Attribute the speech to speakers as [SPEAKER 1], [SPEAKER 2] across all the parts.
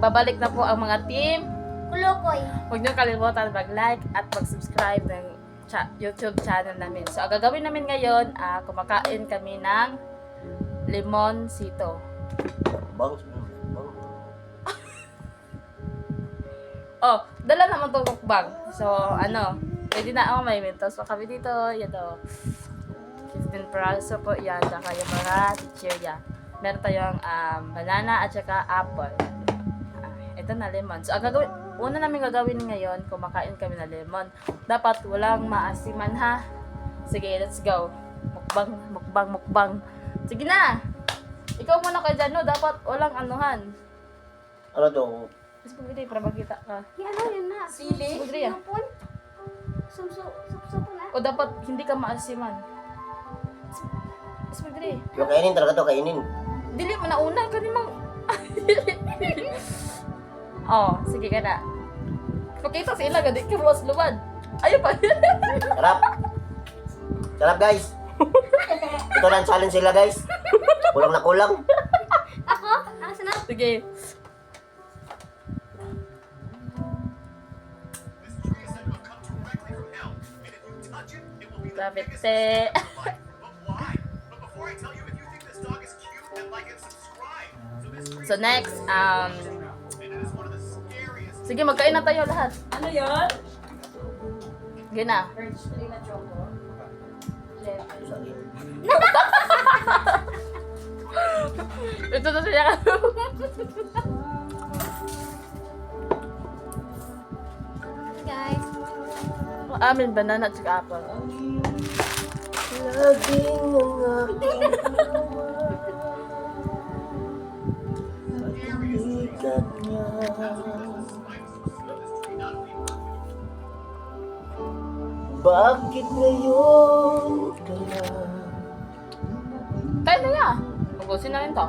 [SPEAKER 1] babalik na po ang mga team.
[SPEAKER 2] Kulukoy.
[SPEAKER 1] Huwag niyo kalimutan mag-like at mag-subscribe ng YouTube channel namin. So, ang gagawin namin ngayon, kumakain kami ng lemon sito.
[SPEAKER 3] Bang.
[SPEAKER 1] Oh, dala naman itong mukbang. So, pwede na ako, may mentos pa kami dito. Yan o. 15 praso po yan. Saka yung mga chichirya. Meron tayong banana at saka apple. Ito na lemon. So, una namin gagawin ngayon, kumakain kami na lemon. Dapat walang maasiman ha. Sige, let's go. Mukbang. Sige na! Ikaw muna ka dyan, no? Dapat walang anuhan.
[SPEAKER 3] Ano to?
[SPEAKER 1] Mas pagpili para makita ka.
[SPEAKER 2] Yun na.
[SPEAKER 1] Sili? Pagpili yan.
[SPEAKER 2] Supon. Supon na.
[SPEAKER 1] O dapat hindi ka maasiman. Mas pagpili.
[SPEAKER 3] Yung kainin talaga to, kainin.
[SPEAKER 1] Dili mo na una ka nimang. Oh, sige ka na. Pakita sa ila, gadi ka buwas lumad. Ayaw pa.
[SPEAKER 3] Sarap. Sarap guys. Ito na ang challenge sila guys. Kulang na kulang.
[SPEAKER 2] Ako? Asa na?
[SPEAKER 1] Sige. Lapit te. So next, sige, magkain na tayo lahat.
[SPEAKER 4] Ano yun?
[SPEAKER 1] Sige na.
[SPEAKER 4] Virtually na choco.
[SPEAKER 1] Ito na siya.
[SPEAKER 2] Guys.
[SPEAKER 1] Amin, banana at saka apple.
[SPEAKER 3] Laging ang aking pag-ikat niya. Bakit ngayon kaya?
[SPEAKER 1] Kaya na nga. Magusin na rin to.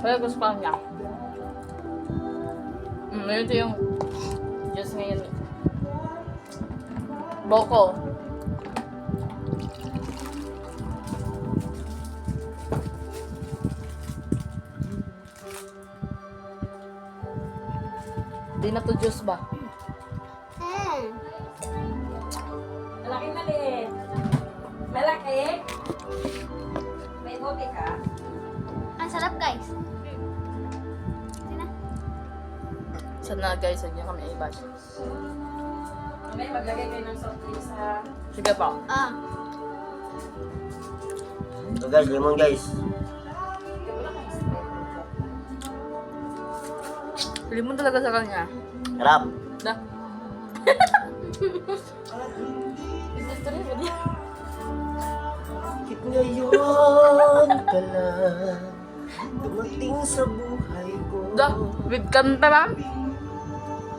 [SPEAKER 1] Kaya gusto pa niya. Ito yung juice ngayon. Boko. Di na to juice ba?
[SPEAKER 4] Malaki maliit. Malaki? May bote ka?
[SPEAKER 2] Ang sarap guys. Sige na.
[SPEAKER 1] Sana guys, huwag niyo kami i-bash.
[SPEAKER 4] May maglagay kayo ng soft drinks sa...
[SPEAKER 1] Sige pa.
[SPEAKER 3] Ito guys, lemon guys.
[SPEAKER 1] Limon talaga sa kanya.
[SPEAKER 3] Sarap.
[SPEAKER 1] Da. Business to rin mo niya.
[SPEAKER 3] Bakit ngayon ka lang dumating sa buhay ko?
[SPEAKER 1] Da, with kanta lang.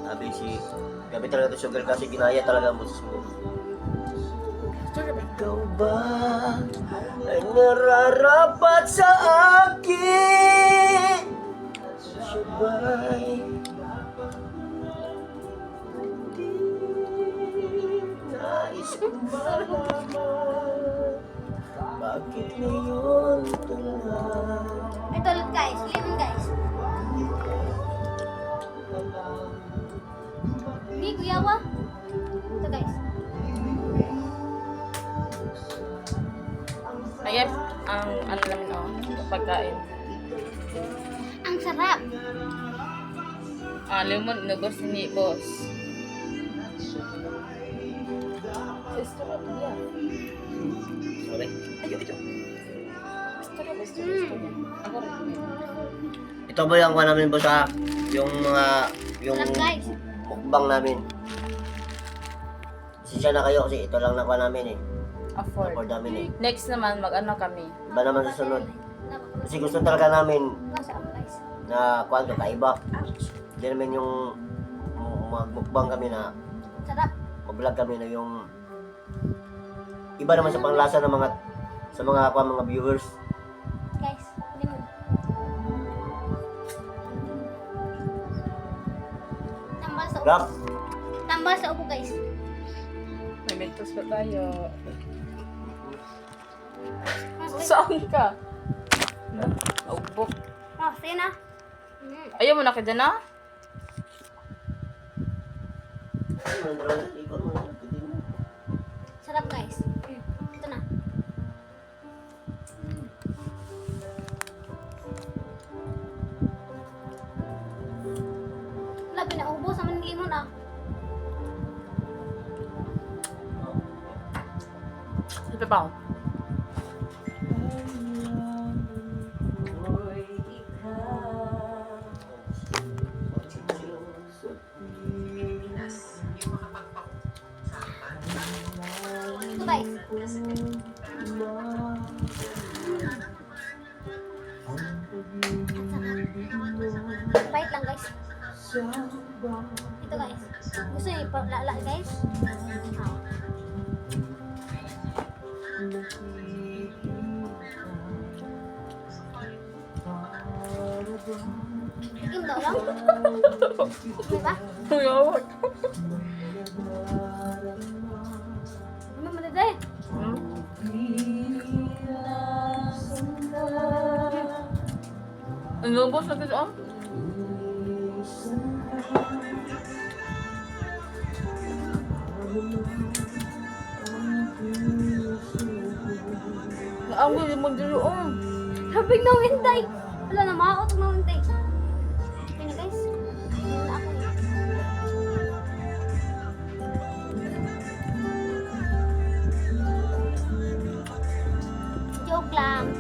[SPEAKER 3] Sabi si, gabi talaga ito sugar kasi ginaya talaga mo sa sugar. Ikaw ba ay nararapat sa akin? Siya ba'y hindi nais ko malaman? Bakit ngayon ito lang?
[SPEAKER 2] Ito ulit guys. Lemon guys. Hindi, kuya wa. Ito guys.
[SPEAKER 1] Ayep, ang ano namin pagkain.
[SPEAKER 2] Ang sarap.
[SPEAKER 1] Lemon, inubos ni boss.
[SPEAKER 3] Sorry, ayun ito.
[SPEAKER 1] Ako rin.
[SPEAKER 3] Ito ba yung kuha namin ba sa yung mga yung
[SPEAKER 2] Sarap guys.
[SPEAKER 3] mukbang namin? Sisya na kayo kasi ito lang nakuha namin eh.
[SPEAKER 1] Afford.
[SPEAKER 3] Afford namin eh.
[SPEAKER 1] Next naman, mag-ano kami.
[SPEAKER 3] Iba naman sa sunod. Kasi gusto talaga namin
[SPEAKER 2] Nasa ako guys.
[SPEAKER 3] na kuha ito, kaiba. Hindi namin yung magmukbang kami na
[SPEAKER 2] Sarap.
[SPEAKER 3] mag-vlog kami na yung iba naman sa panglasa ng mga sa mga viewers.
[SPEAKER 2] Guys. Lemon.
[SPEAKER 3] Lap.
[SPEAKER 2] Tambal sa ubo guys.
[SPEAKER 1] May mentos pa tayo.
[SPEAKER 2] Okay.
[SPEAKER 1] Saan ka? Naubok.
[SPEAKER 2] Oh, sige na.
[SPEAKER 1] Ayaw mo na ka dyan, ah?
[SPEAKER 2] Sarap guys. Ito na. Wala, pinaubos naman ng limon ah.
[SPEAKER 1] Ito pa.
[SPEAKER 2] Ito guys. Pahit lang guys. Ito guys. Gusto niyo ipalala guys? Ah. Tikim daw lang. Diba?
[SPEAKER 1] Tuyawag.
[SPEAKER 2] Ano maliday?
[SPEAKER 1] Hmm? Ang lubos na kasi, oh. Naangol yung magdalo, oh.
[SPEAKER 2] Sabig na winday. Wala na, makaot na winday. Okay na guys. Ayun na ako. Joke lang.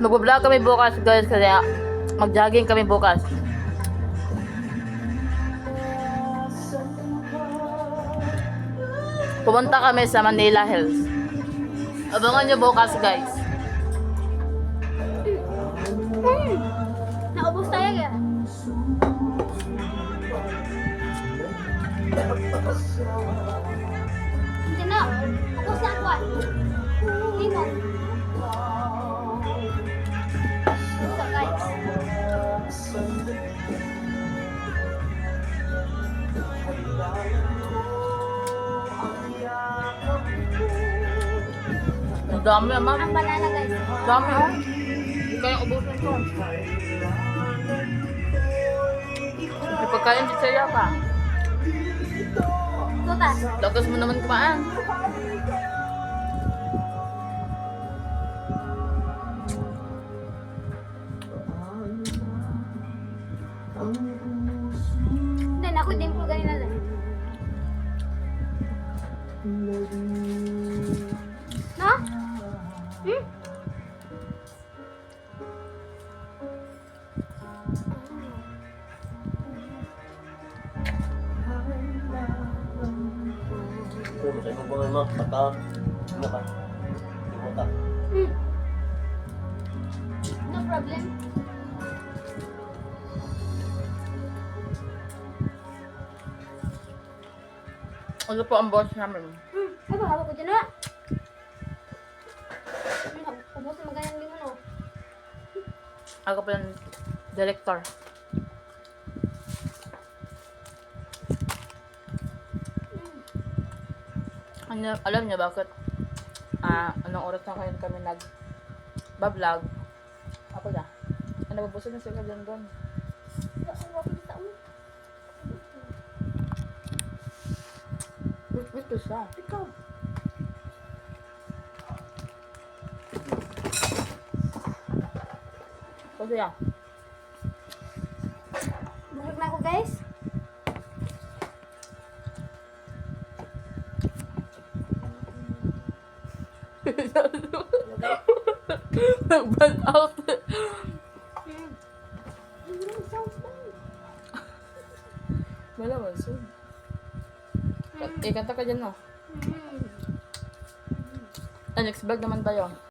[SPEAKER 1] Mag-vlog kami bukas, guys, kasi mag-jogging kami bukas. Pumunta kami sa Manila Hills. Abangan nyo bukas, guys.
[SPEAKER 2] Naubos tayo kaya. Hindi na. Ubos na ako ah. Limon. So guys.
[SPEAKER 1] Ang dami, ma'am.
[SPEAKER 2] Ang banana guys.
[SPEAKER 1] Ang dami, oh. Hindi kayang ubusin ko. May pagkain di sa'yo ka.
[SPEAKER 2] Tutas.
[SPEAKER 1] Lakas mo naman kumaan.
[SPEAKER 2] Hindi na ako din po ganina lang. No? Hmm?
[SPEAKER 3] Masaya kong buhay mo. Baka. Ano ka? Hindi ka.
[SPEAKER 2] Hmm. No problem.
[SPEAKER 1] Ano po ang boss namin?
[SPEAKER 2] Ay, hawak ko dyan na. Ubos na magandang limon oh.
[SPEAKER 1] Ako po yung director. Alam niyo bakit anong oras na kayo kami nag-vlog? Ako na. Nabubusog na sila dyan doon.
[SPEAKER 2] Hawak ko dyan.
[SPEAKER 1] Ito siya. Ikaw. Kasi yan.
[SPEAKER 2] Busog na ako guys.
[SPEAKER 1] Nag-burn out. Wala man, so. Kanta ka dyan, no? Next vlog naman tayo.